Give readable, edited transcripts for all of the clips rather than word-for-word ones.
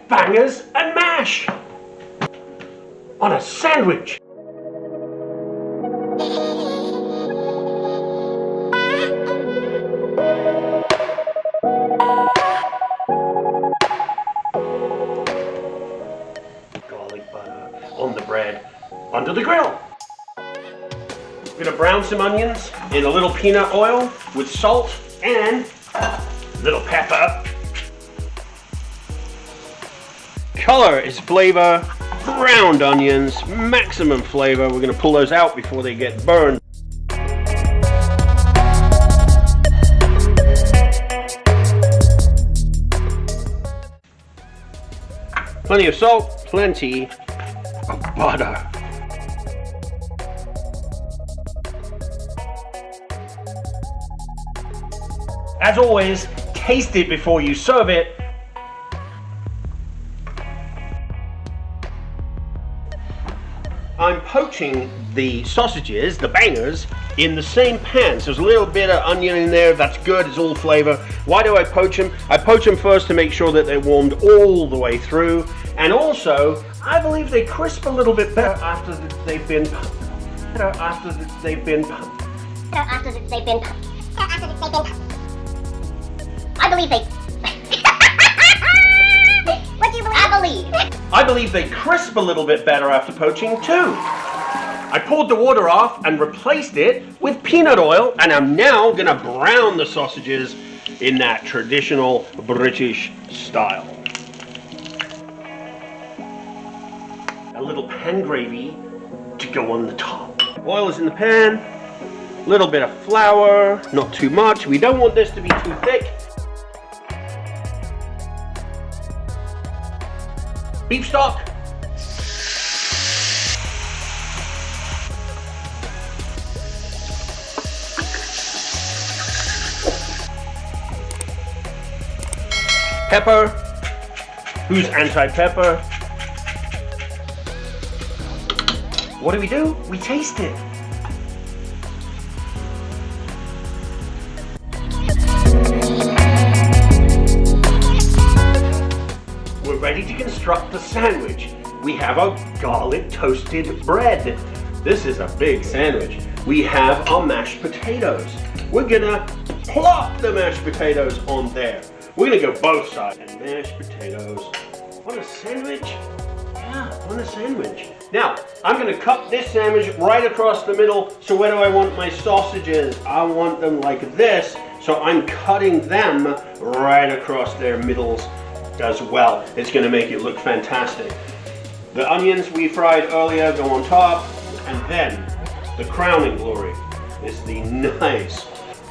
bangers and mash on a sandwich. Garlic butter on the bread under the grill. We're gonna brown some onions in a little peanut oil with salt and a little pepper. Color is flavor, browned onions, maximum flavor. We're gonna pull those out before they get burned. Plenty of salt, plenty of butter. As always, taste it before you serve it. I'm poaching the sausages, the bangers, in the same pan. So there's a little bit of onion in there. That's good. It's all flavor. Why do I poach them? I poach them first to make sure that they're warmed all the way through. And also, I believe they crisp a little bit better after they've been I believe they... What do you believe? I believe they crisp a little bit better after poaching too. I poured the water off and replaced it with peanut oil, and I'm now gonna brown the sausages in that traditional British style. A little pan gravy to go on the top. Oil is in the pan, a little bit of flour, not too much. We don't want this to be too thick. Beef stock. Pepper. Who's anti-pepper? What do? We taste it. We're ready to construct the sandwich. We have our garlic toasted bread. This is a big sandwich. We have our mashed potatoes. We're gonna plop the mashed potatoes on there. We're gonna go both sides. And mashed potatoes on a sandwich? Yeah, on a sandwich. Now, I'm gonna cut this sandwich right across the middle. So where do I want my sausages? I want them like this. So I'm cutting them right across their middles as well. It's gonna make it look fantastic. The onions we fried earlier go on top, and then the crowning glory is the nice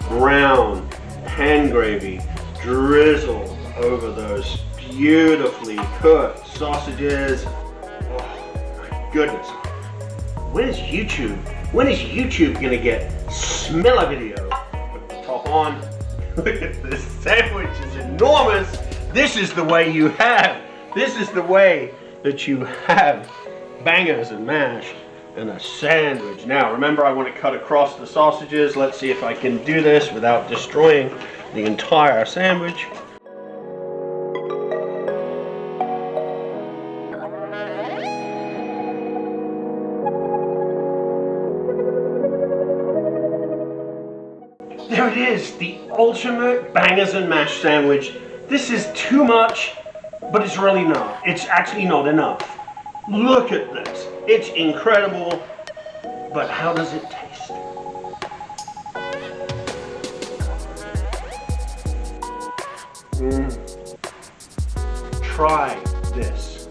brown pan gravy drizzled over those beautifully cooked sausages. Oh my goodness. When is YouTube gonna get smell video? Put the top on. Look at this sandwich, it's enormous. This is the way you have bangers and mash and a sandwich. Now remember, I want to cut across the sausages. Let's see if I can do this without destroying the entire sandwich. There it is, the ultimate bangers and mash sandwich. This is too much, but it's really not. It's actually not enough. Look at this. It's incredible, but how does it taste? Try this.